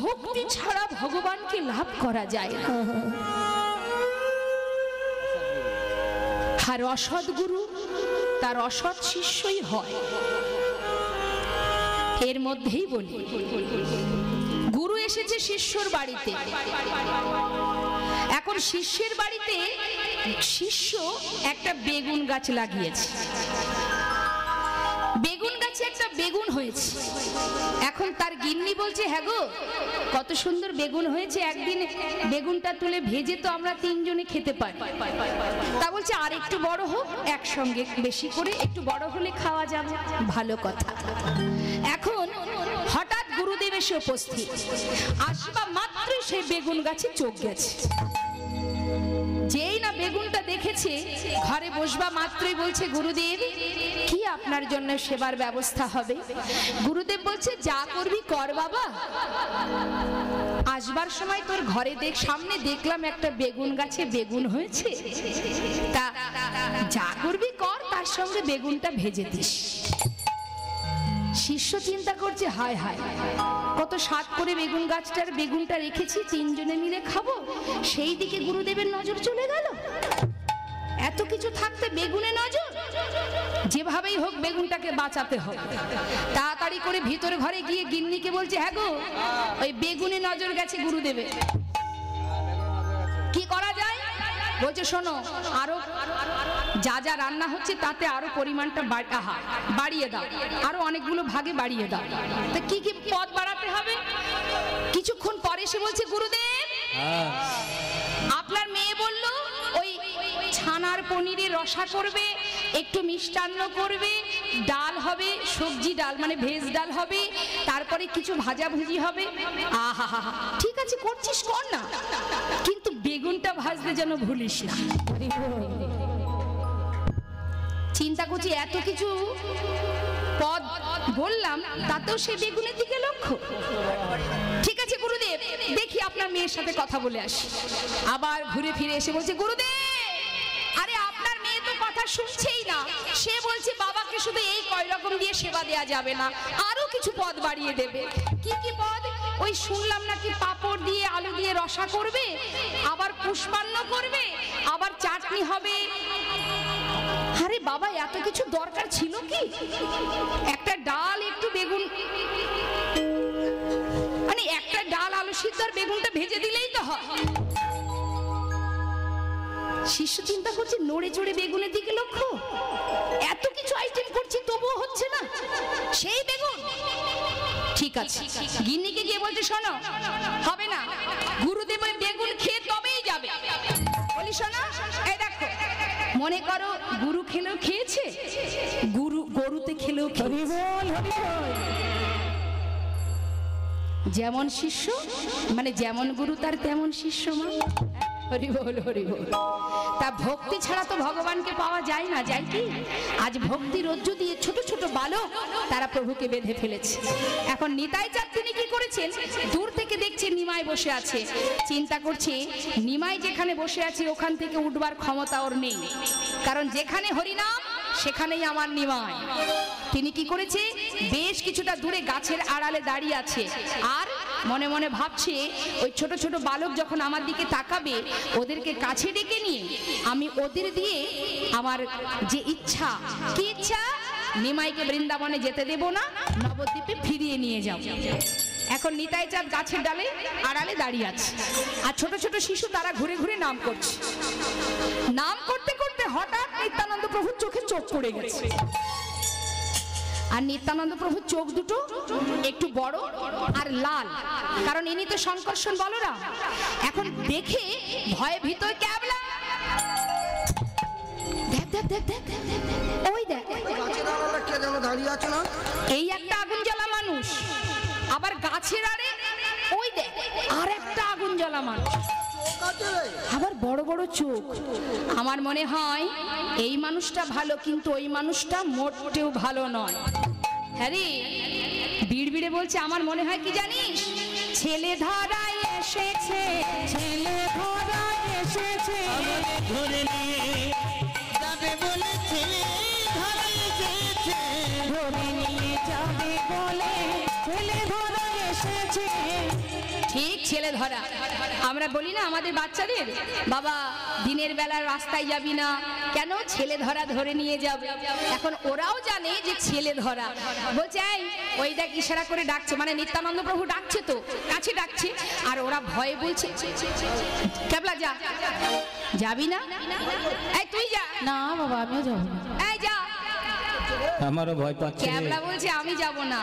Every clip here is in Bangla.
ভক্তি ছাড়া ভগবানকে লাভ করা যায় না। আর অসৎ গুরু তার অসৎ শিষ্যই হয়। এর মধ্যেই বলি, গুরু এসেছে শিষ্যর বাড়িতে। এখন শিষ্যের বাড়িতে শিষ্য একটা বেগুন গাছ লাগিয়েছে। বেগুন গাছে একটা বেগুন হয়েছে। এখন তার গিন্নি বলছে, হ্যাঁ গো, কত সুন্দর বেগুন হয়েছে, একদিন বেগুনটা তুলে ভেজে তো আমরা তিনজনে খেতে পারি। তা বলছে আর একটু বড় হোক, একসঙ্গে বেশি করে একটু বড় হলে খাওয়া যাবে। ভালো কথা। এখন হঠাৎ গুরুদেব এসে উপস্থিত। আসবা মাত্রই সেই বেগুন গাছে চোখ গেছে। যেই না বেগুনটা দেখেছে, ঘরে বসবা মাত্রই বলছে, গুরুদেব কি আপনার জন্য সেবার ব্যবস্থা হবে? গুরুদেব বলছে, যা করবি কর বাবা। আসবার সময় তোর ঘরে সামনে দেখলাম একটা বেগুন গাছে বেগুন হয়েছে, তা যা করবি কর, তার সঙ্গে বেগুনটা ভেজে দিস। শিষ্য চিন্তা করছে, হায় হায়, কত স্বাদ করে বেগুন গাছটার বেগুনটা রেখেছি, তিনজনে মিলে খাবো, সেই দিকে গুরুদেবের নজর চলে গেল। এত কিছু থাকতে বেগুনে নজর, যেভাবেই হোক বেগুনটাকে বাঁচাতে হবে। তাড়াতাড়ি করে ভিতর ঘরে গিয়ে গিন্নিকে বলছে, হ্যাঁ গো, ওই বেগুনে নজর গেছে গুরুদেবের, কি করা যায়? বলছে, শোনো, আরো যা যা রান্না হচ্ছে তাতে আরো পরিমাণটা বাড়িয়ে দাও, আরো অনেকগুলো ভাগে বাড়িয়ে দাও। তা কি কি পদ বাড়াতে হবে? কিছুক্ষণ পরে সে বলছে, গুরুদেব আপনার মেয়ে বলল ওই ছানার পনিরের রসা করবে, একটু মিষ্টান্ন করবে, ডাল হবে, সবজি ডাল মানে ভেজ ডাল হবে, তারপরে কিছু ভাজাভুজি হবে। আহা, ঠিক আছে করছিস, কর না, কিন্তু বেগুনটা ভাজতে যেন ভুলিস না। চিন্তা করছি, এত কিছু পদ বললাম, তাতেও সে বেগুনের দিকে লক্ষ্য। ঠিক আছে গুরুদেব, দেখি আপনার মেয়ের সাথে কথা বলে আসি। আবার ঘুরে ফিরে এসে বলছে, গুরুদেব আরে আপনার মেয়ে তো কথা শুনছেই না, সে বলছে বাবাকে শুধু এই কয় রকম দিয়ে সেবা দেয়া যাবে না, আরো কিছু পদ বাড়িয়ে দেবে। কি কি পদ? ওই শুনলাম নাকি পাঁপড় দিয়ে আলু দিয়ে রসা করবে, আবার পুষ্পান্ন করবে, আবার চাটনি হবে। আরে বাবা, এত কিছু দরকার ছিল কি? একটা ডাল, একটু বেগুন, মানে একটা ডাল আলু সিদ্ধ আর বেগুনটা ভেজে দিলেই তো হয়। শিষ্য চিন্তা করছে, নড়ে চড়ে বেগুনের দিকে লক্ষ্য, এত কিছু আইটেম করছি তবুও হচ্ছে না, সেই বেগুন। ঠিক আছে, গিন্নিকে গিয়ে বলছে, শোনো, হবে না, গুরুদেব ওই বেগুন খেয়ে তবেই যাবে। বলি, শোনো, এই দেখো, মনে করো গুরু খেলেও খেয়েছে, গরুতে খেলেও খেয়েছে। যেমন শিষ্য মানে যেমন গুরু তার তেমন শিষ্য। মা হরি বল, হরি বল। তা ভক্তি ছাড়া তো ভগবানকে পাওয়া যায় না, যায় কি? আজ ভক্তি রজ্জু দিয়ে ছোট ছোট বালক তারা প্রভুকে বেঁধে ফেলেছে। এখন নিতাই চাঁদ তিনি কি করেছেন, দূর থেকে দেখছে নিমাই বসে আছে, চিন্তা করছে নিমাই যেখানে বসে আছে ওখান থেকে উঠবার ক্ষমতা ওর নেই, কারণ যেখানে হরিনাম সেখানেই আমার নিমাই। তিনি কি করেছে, বেশ কিছুটা দূরে গাছের আড়ালে দাঁড়িয়ে আছে, আর মনে মনে ভাবছে ওই ছোট ছোট বালক যখন আমার দিকে তাকাবে, ওদেরকে কাছে ডেকে নিয়ে আমি ওদের দিয়ে আমার যে ইচ্ছা, কি ইচ্ছা, নিমাইকে বৃন্দাবনে যেতে দেব না, নবদ্বীপে ফিরিয়ে নিয়ে যাব। এখন নিতাই চাঁদ গাছের ডালে আড়ালে দাঁড়িয়ে আছে, আর ছোট ছোট শিশু তারা ঘুরে ঘুরে নাম করছে। নাম করতে করতে হঠাৎ নিত্যানন্দ প্রভুর চোখে চোখ পড়ে গেছে, আর নিত্যানন্দ প্রভুর চোখ দুটো একটু বড় আর লাল, কারণ ইনি তো শঙ্কর্ষণ বলরাম। এখন দেখে ভয়ে ভিতর ক্যাবলা, ওই দেখ এই একটা আগুন জ্বালা মানুষ, আবার গাছের আড়ে ওই দেখ আর একটা আগুন জ্বালা মানুষ, আবার বড় বড় চোখ। আমার মনে হয় এই মানুষটা ভালো, কিন্তু ওই মানুষটা মোটেও ভালো নয়। হ্যাঁ রে, বিড়বিড়ে বলছে, আমার মনে হয় কি জানিস, ছেলে ধরায় এসেছে, ছেলে ধরায় এসেছে, ধরে নিয়ে যাবে বলে ছেলে ধরায় এসেছে, ধরে নিয়ে যাবে বলে ছেলে ধরায় এসেছে। ছেলে ধরা। আমরা বলি না আমাদের বাচ্চাদের, বাবা দিনের বেলা রাস্তায় যাবি না কেন, ছেলে ধরা ধরে নিয়ে যাবে। এখন ওরাও জানে যে ছেলে ধরা। বলছে এই ওই দেখ ইশারা করে ডাকছে, মানে নিত্যানন্দ প্রভু ডাকছে, তো কাছে ডাকছে, আর ওরা ভয়ে বলছে ক্যাবলা যা, যাবি না? এই তুই যা। না বাবা আমিও যাবো না। এই যা। আমারও ভয় পাচ্ছে। ক্যাবলা বলছে আমি যাব না,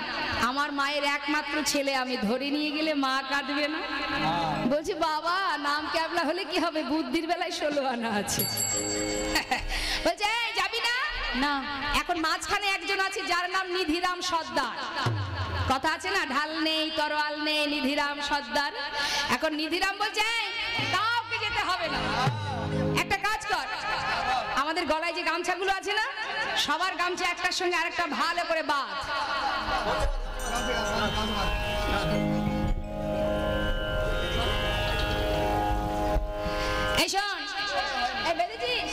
আমার মায়ের একমাত্র ছেলে, আমি ধরে নিয়ে গেলে মা কাঁদবে না? বলছি বাবা নাম ক্যাবলা হলে কি হবে, বুদ্ধির বেলায় 16 আনা আছে। বলছে এই যাবি না? না। এখন মাঝখানে একজন আছে যার নাম নিধিরাম সর্দার। কথা আছে না, ঢাল নেই তরোয়াল নেই, নিধিরাম সর্দার। এখন নিধিরাম বলছে কাউকে যেতে হবে না, একটা কাজ কর, আমাদের গলায় যে গামছাগুলো আছে না, সবার গামছা একটার সঙ্গে আরেকটা ভালো করে বাঁধ। এই শোন, এই বেঁধেছিস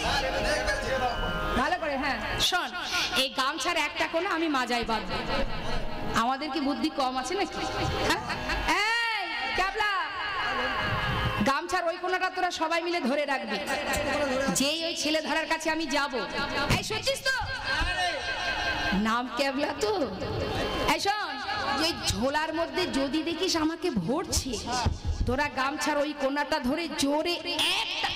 ভালো করে? হ্যাঁ শোন, এই গামছার একটা কোণা আমি মাজায় বাঁধবো। আমাদের কি বুদ্ধি কম আছে নাকি? এই ক্যাবলা, গামছার ওই কোণাটা তোরা সবাই মিলে ধরে রাখবি, যেই ওই ছেলে ধরার কাছে আমি যাব। এই শুনছিস তো, নাম ক্যাবলা তো। এই শোন, এই ঝোলার মধ্যে যদি দেখিস আমাকে ভরছে, তোরা গামছার ওই কোণাটা ধরে জোরে একটা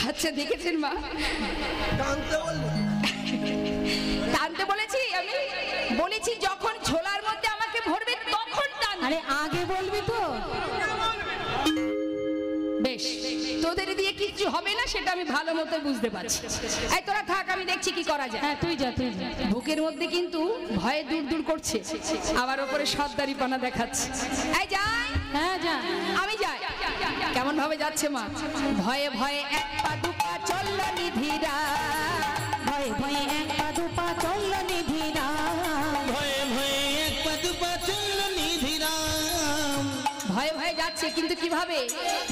আচ্ছা দেখেছেন মা, টানতে বলেছি আমি, বলেছি যখন ঝোলার মধ্যে আমাকে ভরবে তখন টান। আরে আগে বলবি তো। বেশ, তোদের দিয়ে কিচ্ছু হবে না সেটা আমি ভালো মতো বুঝতে পারছি। এই তোরা থাক, আমি দেখছি কি করা যায়। হ্যাঁ তুই যা, তুই যা। বুকের মধ্যে কিন্তু ভয়ে দূর দূর করছে, আবার ওপরে সর্দারিপানা দেখাচ্ছে। এই যাই। হ্যাঁ যা। আমি যাই। কেমন ভাবে যাচ্ছে মা? ভয়ে ভয়ে এক পা দু পা চলল নিধিরা, ভয়ে ভয়ে এক পা দু পা চলল নিধিরা, ভয়ে ভয়ে এক পা দু পা চলল নিধিরাম। ভয়ে ভয়ে যাচ্ছে, কিন্তু কিভাবে?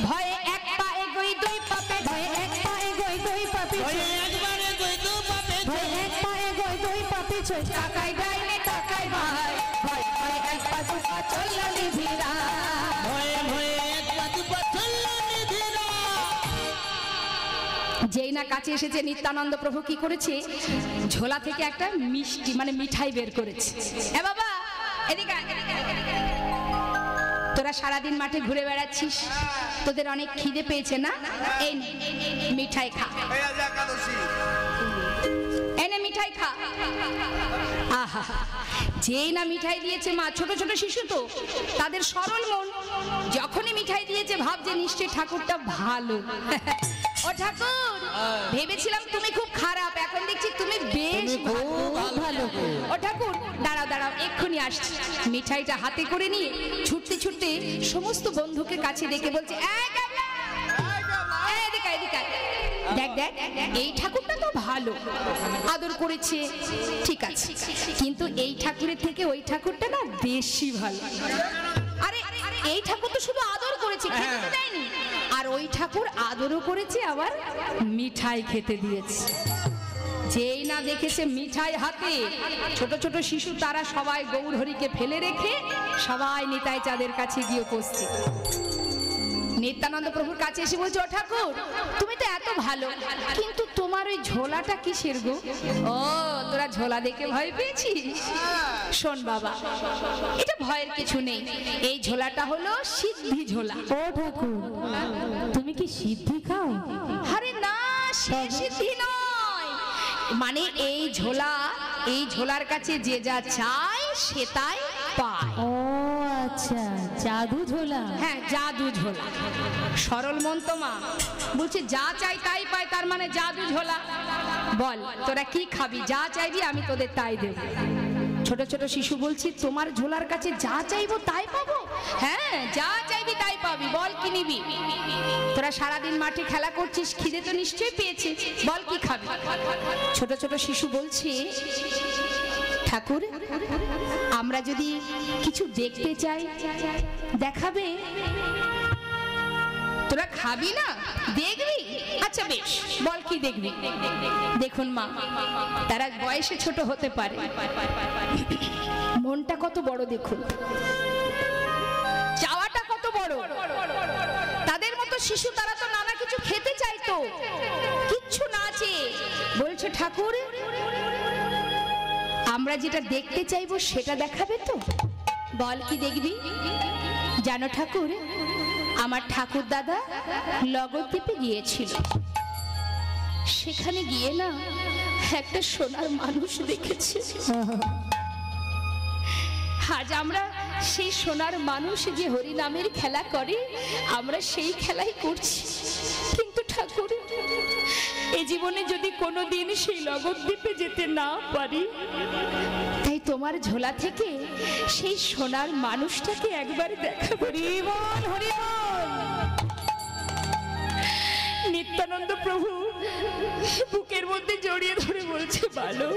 ভয়ে এক পা এগোই দুই পা পেছনে, ভয়ে এক পা এগোই দুই পা পিছে, একবারে কই দু পা ভয়ে এক পা এগোই দুই পা পিছে, টাকাই ডাইনে টাকাই ভাই, ভয়ে ভয়ে এক পা দু পা চলল নিধিরা। ভয়ে ভয়ে এক পা দু পা চলল নিধিরাম। যেই না কাছে এসেছে, নিত্যানন্দ প্রভু কি করেছে, ঝোলা থেকে একটা মিষ্টি মানে মিঠাই বের করেছে। এ বাবা এদিকে আয়, এদিকে আয়, এদিকে আয়। তোরা সারাদিন মাঠে ঘুরে বেড়াচ্ছিস, তোদের অনেক খিদে পেয়েছে না, এই নে, মিঠাই খা, এনে মিঠাই খা। আহা, যেই না মিঠাই দিয়েছে মা, ছোট ছোট শিশু তো, তাদের সরল মন, যখনই মিঠাই দিয়েছে ভাবছে নিশ্চয়ই ঠাকুরটা ভালো। ও ঠাকুর, ভেবেছিলাম তুমি খুব খারাপ, এখন দেখছি তুমি বেশ ভালো। ও ঠাকুর দাঁড়াও দাঁড়াও, এক্ষুনি আসছি। মিঠাইটা হাতে করে নিয়ে ছুটতে ছুটতে সমস্ত বন্ধুকে কাছে ডেকে বলছে, এদিকে এদিকে আয়। দেখ দেখ, এই ঠাকুরটা তো ভালো, আদর করেছে, ঠিক আছে, কিন্তু এই ঠাকুরের থেকে ওই ঠাকুরটা না বেশি ভালো। আরে এই ঠাকুর তো শুধু আদর করেছে, খেতে তো দেয়নি, আর ওই ঠাকুর আদরও করেছে, আবার মিঠাই খেতে দিয়েছে। যেই না দেখেছে মিঠাই হাতে, ছোট ছোট শিশু তারা সবাই গৌরহরিকে ফেলে রেখে সবাই নিতাই চাঁদের কাছে গিয়ে উপস্থিত। নিত্যানন্দ প্রভুর কাছে এসে বলছে, ও ঠাকুর তুমি তো এত ভালো, কিন্তু তোমার ওই ঝোলাটা কিসের গো? ও তোরা ঝোলা দেখে ভয় পেয়েছিস? শোন বাবা, এটা ভয়ের কিছু নেই, এই ঝোলাটা হলো সিদ্ধি ঝোলা। ও ঠাকুর তুমি কি সিদ্ধি খাও? আরে না, সে সিদ্ধি নয়, মানে এই ঝোলা, এই ঝোলার কাছে যে যা চায় সে তাই পায়। ও আচ্ছা, জাদু ঝোলা। হ্যাঁ জাদু ঝোলা। সরল মন তো মা, বলছে যা চাই তাই পায়, তার মানে জাদু ঝোলা। বল তোরা কি খাবি, যা চাইবি আমি তোদের তাই দেব। ছোট ছোট শিশু বলছি, তোমার ঝোলার কাছে যা চাইবো তাই পাবো? হ্যাঁ যা চাইবি তাই পাবি, বল কি নিবি? তোরা সারাদিন মাঠে খেলা করছিস, খিদে তো নিশ্চয়ই পেয়েছিস, বল কি খাবি? ছোট ছোট শিশু বলছে, ঠাকুর আমরা যদি কিছু দেখতে চাই দেখাবে? তোরা খাবি না, দেখবি? আচ্ছা বেশ, বল কি দেখবি? দেখুন মা, তারা বয়সে ছোট হতে পারে, মনটা কত বড় দেখুন, চাওয়াটা কত বড়। তাদের মতো শিশু, তারা তো নানা কিছু খেতে চাইতো, কিচ্ছু না চেয়ে বলছে ঠাকুর আমরা যেটা দেখতে চাইবো সেটা দেখাবে তো। বল কি দেখবি? জানো ঠাকুর, আমার ঠাকুর দাদা লগদ্বীপে গিয়েছিল, সেখানে গিয়ে না একটা সোনার মানুষ দেখেছে। আজ আমরা সেই সোনার মানুষ যে হরিনামের খেলা করে, আমরা সেই খেলাই করছি। কিন্তু ঠাকুর, এ জীবনে যদি কোনোদিন সেই লগদ্বীপে যেতে না পারি, তাই তোমার ঝোলা থেকে সেই সোনার মানুষটাকে একবার দেখা করি। নিত্যানন্দ প্রভু বুকের মধ্যে জড়িয়ে ধরে বলছে, ভালো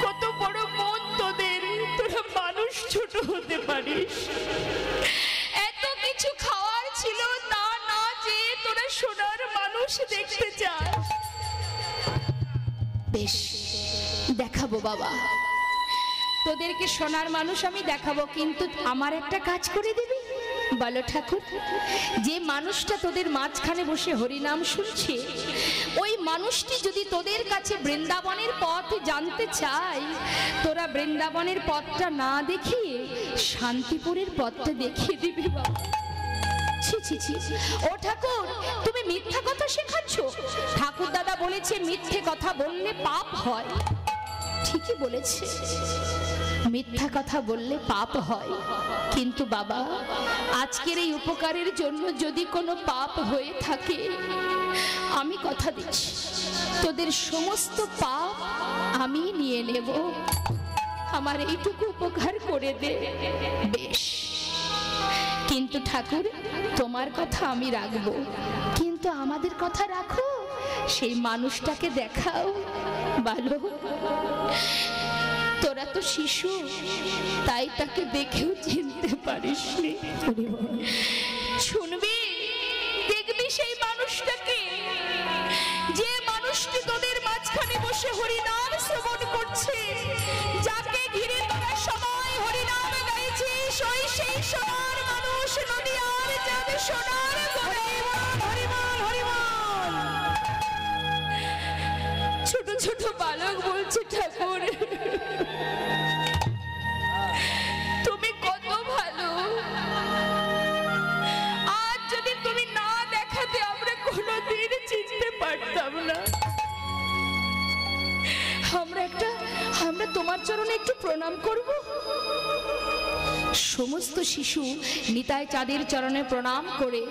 কত বড় মন তোদের, তোরা মানুষ ছোট হতে পারিস। এত কিছু খাওয়ার ছিল, তা না যে তোরা সোনার মানুষ দেখতে চাস। বেশ, দেখাবো বাবা, তোদেরকে সোনার মানুষ আমি দেখাবো, কিন্তু আমার একটা কাজ করে দিবি। বলো ঠাকুর, যে মানুষটা তোদের মাঝখানে বসে হরিনাম শুনছে, ওই মানুষটি যদি তোদের কাছে বৃন্দাবনের পথ জানতে চায়, তোরা বৃন্দাবনের পথটা না দেখিয়ে শান্তিপুরের পথটা দেখিয়ে দিবি বাবা। ছি ছি ছি, ও ঠাকুর, তুমি মিথ্যা কথা শেখাচ্ছ। ঠাকুর দাদা বলেছে মিথ্যে কথা বললে পাপ হয়। ঠিকই বলেছে, মিথ্যা কথা বললে পাপ হয়, কিন্তু বাবা আজকের এই উপকারের জন্য যদি কোনো পাপ হয়ে থাকে, আমি কথা দিচ্ছি তোদের সমস্ত পাপ আমি নিয়ে নেব। আমার এইটুকু উপকার করে দে। বেশ, কিন্তু ঠাকুর তোমার কথা আমি রাখবো, কিন্তু আমাদের কথা রাখো, সেই মানুষটাকে দেখাও। ভালো, তোরা তো শিশু, তাই তাকে দেখেও চিনতে পারিসনি। শুনবি, দেখবি সেই মানুষটাকে, যে মানুষটি তোদের মাঝখানে বসে হরিনাম শ্রবণ করছে, যাকে ঘিরে তোরা সবাই হরিনাম গাইছিস, ওই সেই সোনার মানুষ, নদিয়ার চাঁদ সোনার ছোট ছোট বালক বলছে, ঠাকুর তুমি কত ভালো, আজ যদি তুমি না দেখাতে আমরা কোনোদিন চিনতে পারতাম না। আমরা তোমার চরণে একটু প্রণাম করব। সমস্ত শিশু নিতাই চাঁদের চরণে প্রণাম করে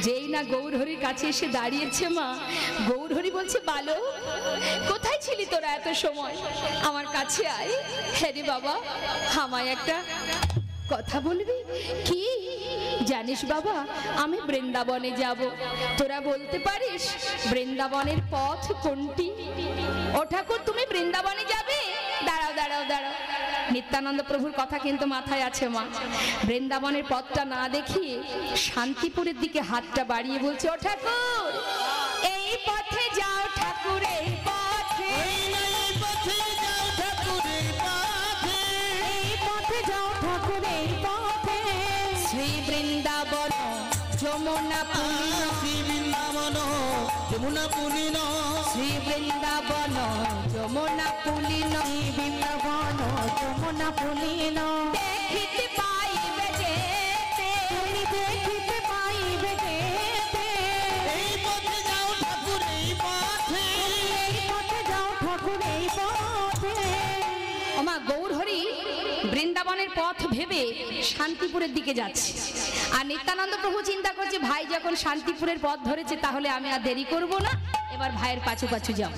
যেই না গৌরহরির কাছে এসে দাঁড়িয়েছে, মা গৌরহরি বলছে, বালো কোথায় ছিলি তোরা এত সময়? আমার কাছে আয়। হ্যাঁ রে বাবা, আমায় একটা কথা বলবি। কি জানিস বাবা, আমি বৃন্দাবনে যাব, তোরা বলতে পারিস বৃন্দাবনের পথ কোনটি? ও ঠাকুর, তুমি বৃন্দাবনে যাবে? দাঁড়াও দাঁড়াও দাঁড়াও, নিত্যানন্দ প্রভুর কথা কিন্তু মাথায় আছে মা। বৃন্দাবনের পথটা না দেখিয়ে শান্তিপুরের দিকে হাতটা বাড়িয়ে বলছে, ও ঠাকুর এই পথে যাও, ঠাকুর এই পথে, এই পথে যাও ঠাকুর, এই পথে, এই পথে যাও ঠাকুর এই পথে, শ্রী বৃন্দাবন যমুনা পুলিন, শ্রী বৃন্দাবন যমুনা পুলিন, শ্রী বৃন্দাবন যমুনা পুলিন, শ্রী বৃন্দাবন যমুনা পুলিন, দেখিতে পাইবে যেতে, তুমি দেখিতে পাইবে যেতে, এই পথে যাও ঠাকুর, এই পথে, এই পথে যাও ঠাকুর এই পথে। ওমা গৌরহরি বৃন্দাবনের পথ ভেবে শান্তিপুরের দিকে যাচ্ছে, আর নিত্যানন্দ প্রভু চিন্তা করছে, ভাই যখন শান্তিপুরের পথ ধরেছে, তাহলে আমি আর দেরি করব না, এবার ভাইয়ের পাছু পাছু যাব।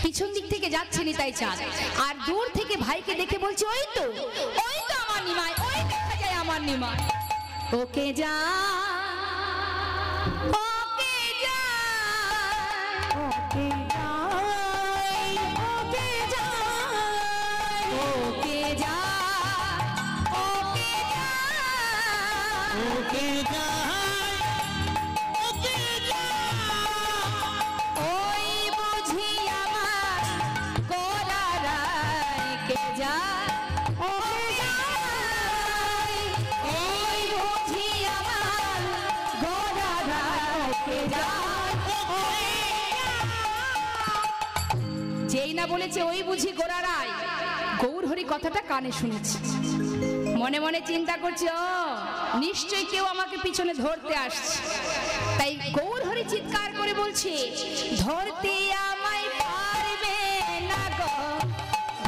পিছন দিক থেকে যাচ্ছে নিতাই চাঁদ, আর দূর থেকে ভাইকে দেখে বলছে, ওই তো আমার নিমাই, ওই দেখা যায় আমার নিমাই। ওকে যা, ওকে যা, ওকে যাই, ওকে যাই, ওকে যা, ওকে যা, ওকে যাই, না বলেছে ওই বুঝি গোড়ারাই, গৌর হরি কথাটা কানে শুনেছি, মনে মনে চিন্তা করছে ও নিশ্চয়ই কেউ আমাকে পিছনে ধরতে আসছে। তাই গৌর হরি চিৎকার করে বলছে, ধরতে আমায় পারবে না গো,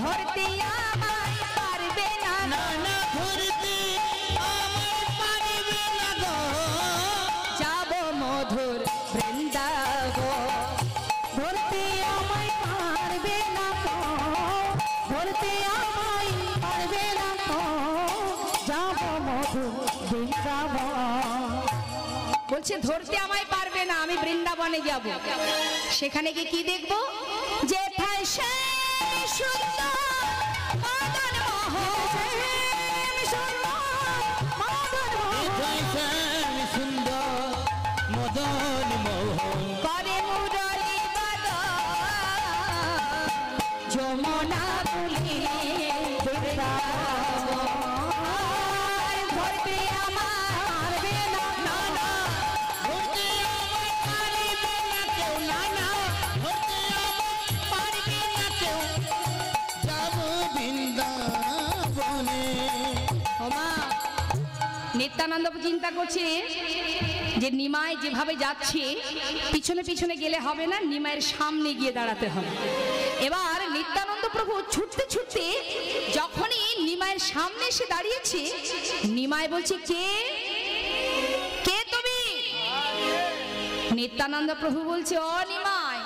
ধরতে আমায় পারবে না, না না ধরতে আমায় পারবে না গো, যাব মধুর বৃন্দাবন। ধরতে আমায় পারবে না গো, ধরতে আমায় পারবে না গো, যাব মধুর বৃন্দাবন। বলছে ধরতে আমায় পারবে না, আমি বৃন্দাবনে যাব। সেখানে গিয়ে কি দেখবো? যে ঠাই শ্যাম সুন্দর মদন মোহন, এথায় শ্যাম সুন্দর মদন মোহন, করে মুরলী বাদন, যমুনা বলি বৃন্দাবন। ধরতে আমায় পারবে না, না না, ধরতে আমায় পারবে না কেউ, না না ধরতে আমায় পারবে না কেউ, যাব বৃন্দাবনে। ওমা নিত্যানন্দ চিন্তা করছে যে নিমাই যেভাবে যাচ্ছে পিছনে পিছনে গেলে হবে না, নিমাইয়ের সামনে গিয়ে দাঁড়াতে হবে। এবার নিত্যানন্দ প্রভু ছুটতে ছুটতে যখনই নিমাইয়ের সামনে এসে দাঁড়িয়েছে, নিমাই বলছে কে কে তুমি? নিত্যানন্দ প্রভু বলছে ও নিমাই,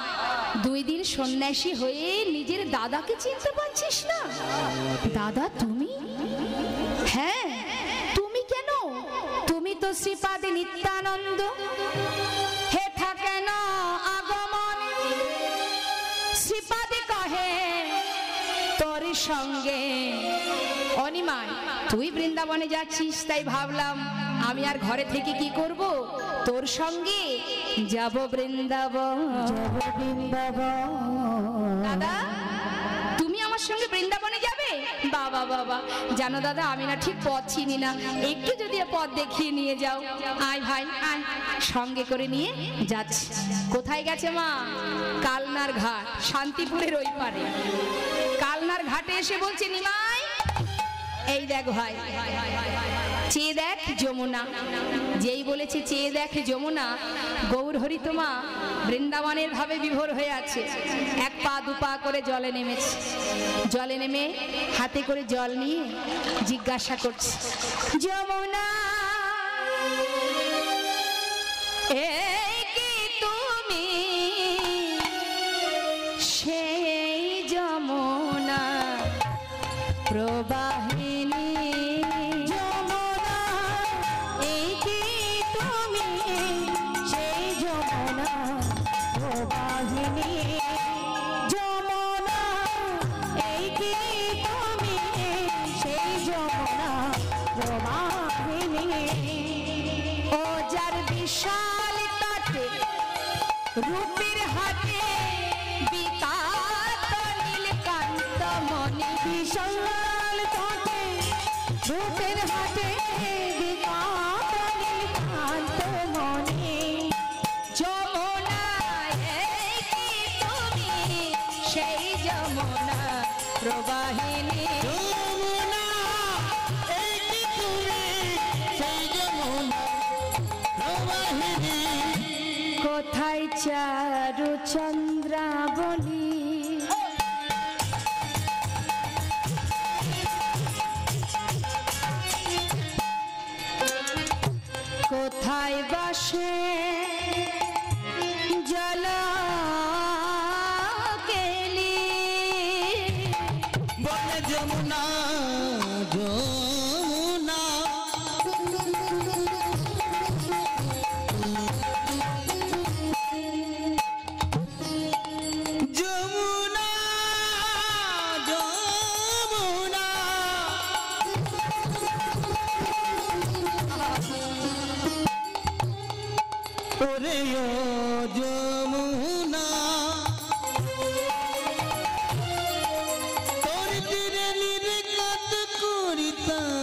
2 দিন সন্ন্যাসী হয়ে নিজের দাদাকে চিনতে পারছিস না? দাদা তুমি? হ্যাঁ তুমি কেন? তুমি তো শ্রীপাদে নিত্যানন্দ, হেথা কেন আগমন? শ্রীপাদে কহে তোর সঙ্গে। অনিমাই তুই বৃন্দাবনে যাচ্ছিস, তাই ভাবলাম আমি আর ঘরে থেকে কি করব, তোর সঙ্গে যাব বৃন্দাবন। যাব বৃন্দাবন। দাদা তুমি আমার সঙ্গে বৃন্দাবনে যাবে? বাবা বাবা, জানো দাদা আমি না ঠিক পথ চিনি না, একটু যদি পথ দেখিয়ে নিয়ে যাও। আয় ভাই আয়, সঙ্গে করে নিয়ে যাচ্ছি। কোথায় গেছে মা? কালনার ঘাট, শান্তিপুরের ওই পারে। কালনার ঘাটে এসে বলছে নিমাই এই দেখ ভাই, চেয়ে দেখ যমুনা। যেই বলেছে চেয়ে দেখ যমুনা, গৌর হরি তোমা বৃন্দাবনের ভাবে বিভোর হয়ে আছে। 1 পা 2 পা করে জলে নেমেছে, জলে নেমে হাতে করে জল নিয়ে জিজ্ঞাসা করছে, যমুনা এই কি তুমি সেই যমুনা প্রবাহিনী? যমুনা এই কি তুমি সেই যমুনা প্রবাহিনী? যমুনা এই কি তুমি সেই যমুনা প্রবাহিনী? ও যার বিশাল তাতে রূপের হাতে বিকাত নীলকান্ত মনি, বিশাল তাতে রূপের হাতে বিকাত নীলকান্ত মনি। যমুনা এই কি তুমি সেই যমুনা প্রবাহিনী? যমুনা এই কি তুমি সেই যমুনা প্রবাহিনী? কোথায় চারু চন্দ্রাবলী? কোথায় বাসে জল কেলি? বলে যমুনা যমুনা, যমুনা যমুনা, ওরে ও যমুনা, তোর তীরে নির্গত করিতাম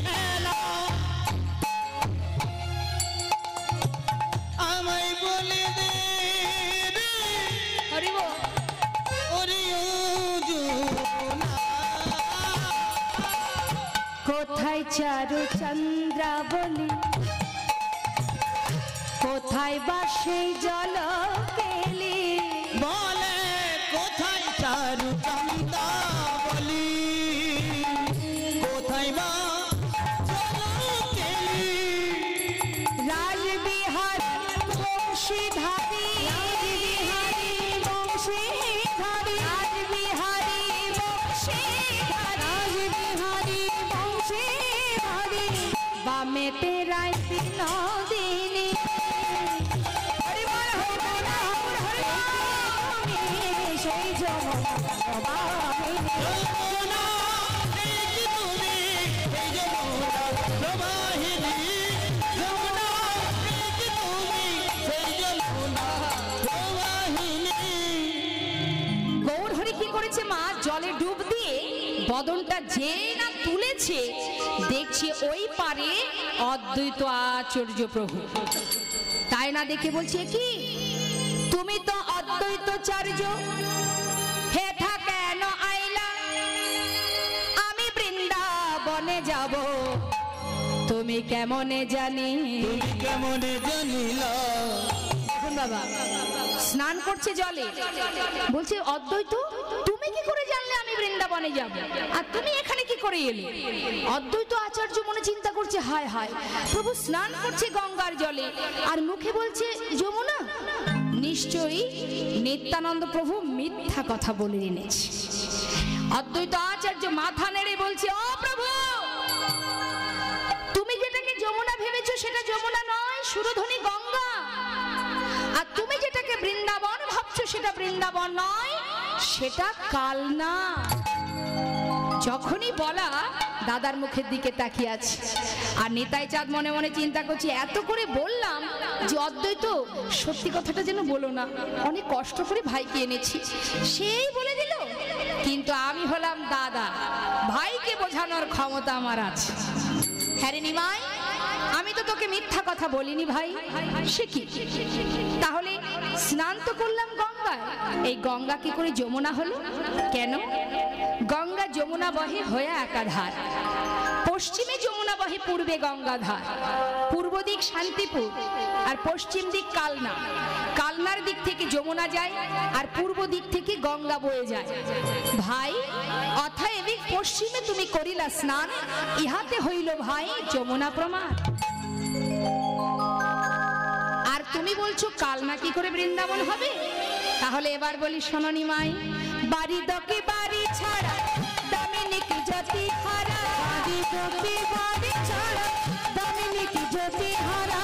খেলা, আমায় বলে দে রে হরি বল। কোথায় চারু চন্দ্রাবলী, কোথায় বা সেই জল কেলি, বলে কোথায় চারু চন্দ্রাবলী, কোথায় বা চলকেলি, রাজবিহারী বংশীধারী, রাজবিহারী বংশীধারী, রাজবিহারী বংশীধারী, রাজবিহারী বংশীধারী, বামেতে রায় বিনোদিনী, হরি বল হরি বল হরি বল, সেই যমুনা যমুনা এই যে তুমি, এই যমুনা প্রবাহিনী, যমুনা এই যে তুমি, সেই যমুনা প্রবাহিনী। গৌরহরি কি করেছে মা, জলে ডুব দিয়ে বদনটা যে না তুলেছে, দেখছে ওই পারে অদ্বৈত আচার্য প্রভু। তাই না দেখে বলছে, কি তুমি তো অদ্বৈতাচার্য, হেঠা কেন আইলা, আমি বৃন্দাবনে যাব, তুমি কেমনে জানি। তুমি কেমনে জানিলা, দেখুন বাবা স্নান করছে জলে, বলছে অদ্বৈত তুমি কি করে জানলে আমি বৃন্দাবনে যাব, আর তুমি এখানে কি করে এলে। অদ্বৈত আচার্য মনে চিন্তা করছে, হায় হায় প্রভু স্নান করছে গঙ্গার জলে আর মুখে বলছে যমুনা, নিশ্চয়ই নিত্যানন্দ প্রভু মিথ্যা কথা বলে এনেছে। অদ্বৈত আচার্য মাথা নেড়ে বলছে, ও প্রভু তুমি যেটাকে যমুনা ভেবেছো সেটা যমুনা নয়, সুরধনী গঙ্গা, আর তুমি যেটাকে বৃন্দাবন ভাবছো সেটা বৃন্দাবন নয়, সেটা কালনা। যখনই বলা দাদার মুখের দিকে তাকিয়ে আছে, আর নিতাই চাঁদ মনে মনে চিন্তা করছে, এত করে বললাম যে অদ্বৈত সত্যি কথাটা যেন বলো না, অনেক কষ্ট করে ভাইকে এনেছি, সেই বলে দিল। কিন্তু আমি হলাম দাদা, ভাইকে বোঝানোর ক্ষমতা আমার আছে। হ্যাঁ রে নিমাই, আমি তো তোকে মিথ্যা কথা বলিনি ভাই। সে কি, তাহলে স্নান তো করলাম গঙ্গায়, এই গঙ্গা কি করে যমুনা হলো কেন? গঙ্গা যমুনা বহে হয়ে একাধার, পশ্চিমে যমুনা বহে, পূর্বে গঙ্গাধার, পূর্ব দিক শান্তিপুর আর পশ্চিম দিক কালনা, কালনার দিক থেকে যমুনা যায় আর পূর্ব দিক থেকে গঙ্গা বয়ে যায়। ভাই অতএব পশ্চিমে তুমি করিলা স্নান, ইহাতে হইল ভাই যমুনা প্রমাণ। আর তুমি বলছো কালনা কি করে বৃন্দাবন হবে? তাহলে এবার বলি শোনো নিমাই, বাড়ি দকে বাড়ি ছাড়া দামিনী কি জ্যোতি হারা, বাড়ি দকে বাড়ি ছাড়া দামিনী কি জ্যোতি হারা,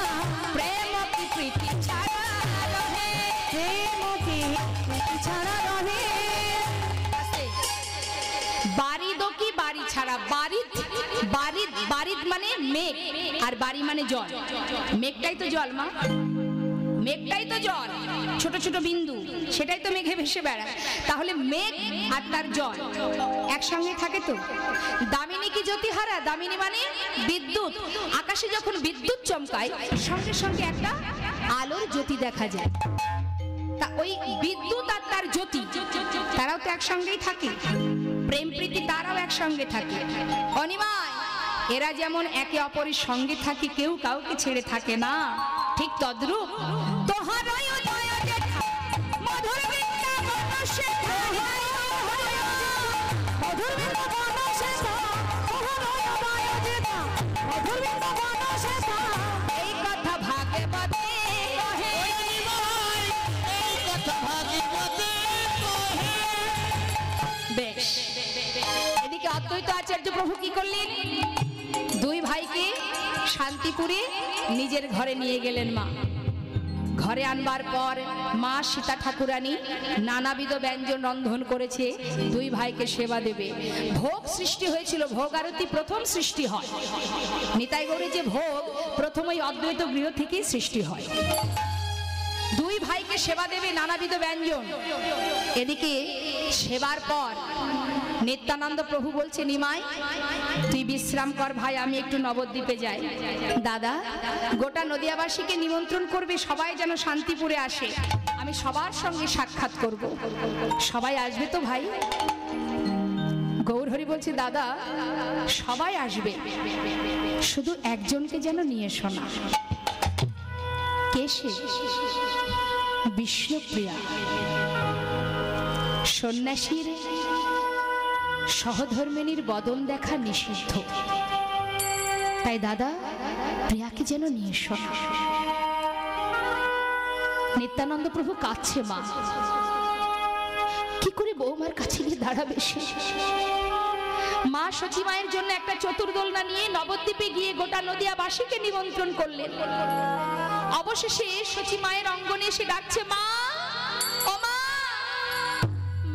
প্রেম কি প্রীতি ছাড়া রহে, প্রেম কি প্রীতি ছাড়া রহে। বাড়ি দকি বাড়ি ছাড়া, বাড়িত বাড়িত বাড়িত মানে মেঘ, আর বাড়ি মানে জল, মেঘটাই তো জল মা, মেঘটাই তো জল, ছোট ছোট বিন্দু, সেটাই তো মেঘে ভেসে বেড়ায়। তাহলে মেঘ আর তার জল একসঙ্গে থাকে তো। দামিনী কি জ্যোতিহারা, দামিনী মানে বিদ্যুৎ, আকাশে যখন বিদ্যুৎ চমকায় সঙ্গে সঙ্গে একটা আলোর জ্যোতি দেখা যায়, তা ওই বিদ্যুৎ আর তার জ্যোতি তারাও তো একসঙ্গেই থাকে, প্রেম প্রীতি তারাও একসঙ্গে থাকে। অনিমায় এরা যেমন একে অপরের সঙ্গে থাকে, কেউ কাউকে ছেড়ে থাকে না, ঠিক তদ্রূপ তোহারই দয়া দেখা মধুর বৃন্দাবন শেখা, মধুর বৃন্দাবন শেখা, তোহারই দয়া দেখা মধুর বৃন্দাবন শেখা, এই কথা ভাগবতে কহে, এই কথা ভাগবতে কহে। বেশ, এদিকে অদ্বৈত আচার্য প্রভু কি করলেন, দুই ভাইকে শান্তিপুরে নিজের ঘরে নিয়ে গেলেন। মা ঘরে আনবার পর মা সীতা ঠাকুরানী নানাবিধ ব্যঞ্জন রন্ধন করেছে, দুই ভাইকে সেবা দেবে। ভোগ সৃষ্টি হয়েছিল, ভোগ আরতি প্রথম সৃষ্টি হয়, নিতাই গৌরে যে ভোগ প্রথমেই অদ্বৈত গৃহ থেকেই সৃষ্টি হয়। দুই ভাইকে সেবা দেবে নানাবিধ ব্যঞ্জন। এদিকে সেবার পর নিত্যানন্দ প্রভু বলছে, নিমাই তুই বিশ্রাম কর ভাই, আমি একটু নবদ্বীপে যাই। দাদা গোটা নদিয়াবাসীকে নিমন্ত্রণ করবে, সবাই যেন শান্তিপুরে আসে, আমি সবার সঙ্গে সাক্ষাৎ করব। সবাই আসবে তো ভাই? গৌরহরি বলছে, দাদা সবাই আসবে, শুধু একজনকে যেন নিয়ে এসো না। কে সে? বিষ্ণুপ্রিয়া। সন্ন্যাসীর সহধর্মিনীর বদন দেখা নিষিদ্ধ, তাই দাদা প্রিয়াকে যেন নিয়ে এসো না। নিত্যানন্দ প্রভু কাঁদছে, মা কি করে বৌমার কাছে গিয়ে দাঁড়াবে সে? মা সতী মায়ের জন্য একটা চতুর্দোলনা নিয়ে নবদ্বীপে গিয়ে গোটা নদিয়াবাসীকে নিমন্ত্রণ করলেন। অবশেষে সতী মায়ের অঙ্গনে এসে ডাকছে, মা ও মা।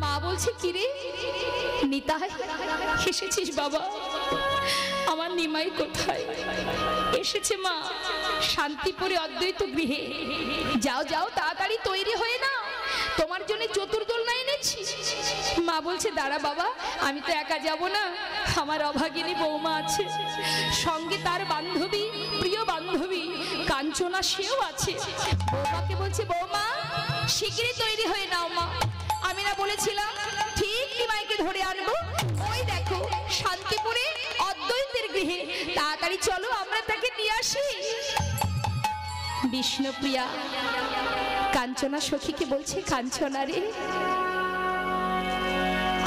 মা বলছে, কিরে নিতাই এসেছিস বাবা? আমার নিমাই কোথায়? এসেছে মা, শান্তিপুরে অদ্বৈত গৃহে। যাও যাও তাড়াতাড়ি তৈরি হয়ে নাও, তোমার জন্য চতুর্দোলনা এনেছি। মা বলছে, দাঁড়া বাবা, আমি তো একা যাব না, আমার অভাগিনী বৌমা আছে, সঙ্গে তার বান্ধবী, প্রিয় বান্ধবী কাঞ্চনা, সেও আছে। বৌমাকে বলছে, বৌমা শিগগিরই তৈরি হয়ে নাও মা, আমি না বলেছিলাম ঠিক নিমাইকে ধরে আনবো? ওই দেখো শান্তিপুরে অদ্বৈতের গৃহে, তাড়াতাড়ি চলো আমরা তাকে নিয়ে আসি। বিষ্ণুপ্রিয়া কাঞ্চনা সখীকে বলছে, কাঞ্চনা রে,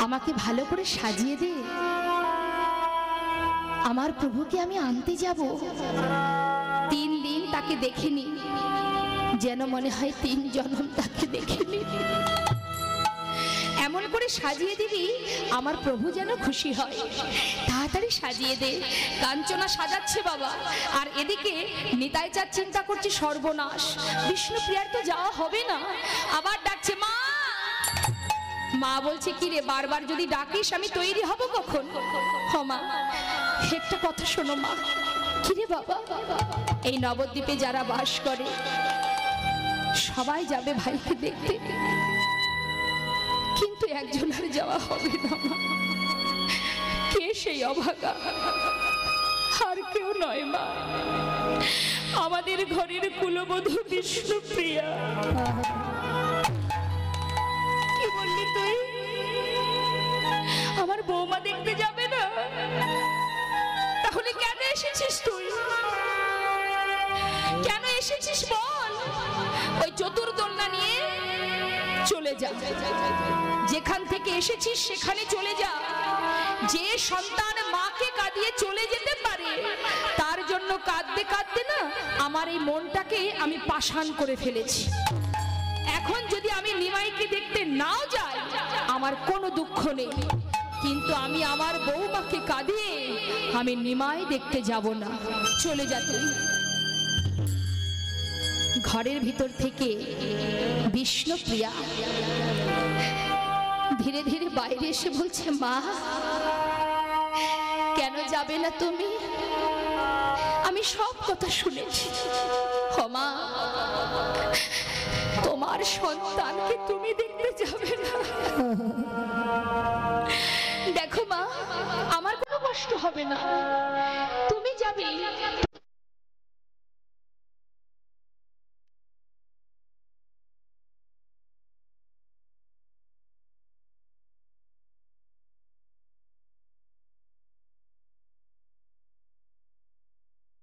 আমাকে ভালো করে সাজিয়ে দে, আমার প্রভুকে আমি আনতে যাব। 3 দিন তাকে দেখিনি, যেন মনে হয় 3 জন্ম তাকে দেখিনি। এমন করে সাজিয়ে দিবি আমার প্রভু যেন খুশি হয়, তাড়াতাড়ি সাজিয়ে দে। কাঞ্চনা সাজাচ্ছে বাবা, আর এদিকে নিতাই চাঁদ চিন্তা করছে, সর্বনাশ, বিষ্ণুপ্রিয়ার তো যাওয়া হবে না। আবার ডাকছে, মা। মা বলছে, কি রে, বারবার যদি ডাকিস আমি তৈরি হব কখন? মা একটা কথা শোনো মা। কি রে বাবা? এই নবদ্বীপে যারা বাস করে সবাই যাবে ভাইকে দেখতে, কিন্তু একজনের যাওয়া হবে না মা। কে সেই অভাগা? আর কেউ নয় মা, আমাদের ঘরের কুলবধূ বিষ্ণুপ্রিয়া। কি বললি তুই? আমার বৌমা দেখতে যাবে না? তাহলে কেন এসেছিস তুই? কেন এসেছিস বল? ওই চতুর্দোলনা নিয়ে চলে যা, যেখান থেকে এসেছিস সেখানে চলে যা। যে সন্তান মাকে কাঁদিয়ে চলে যেতে পারে, তার জন্য কাঁদতে কাঁদতে না আমার এই মনটাকে আমি পাষাণ করে ফেলেছি। এখন যদি আমি নিমাইকে দেখতে নাও যাই আমার কোনো দুঃখ নেই, কিন্তু আমি আমার বৌমাকে কাঁদিয়ে আমি নিমাই দেখতে যাব না। চলে যা তুই। ঘরের ভিতর থেকে বিষ্ণুপ্রিয়া ধীরে ধীরে বাইরে এসে বলছে, মা কেন যাবে না তুমি? আমি সব কথা শুনেছি। মা, তোমার সন্তানকে তুমি দেখতে যাবে না? দেখো মা, আমার কোনো কষ্ট হবে না, তুমি যাবে,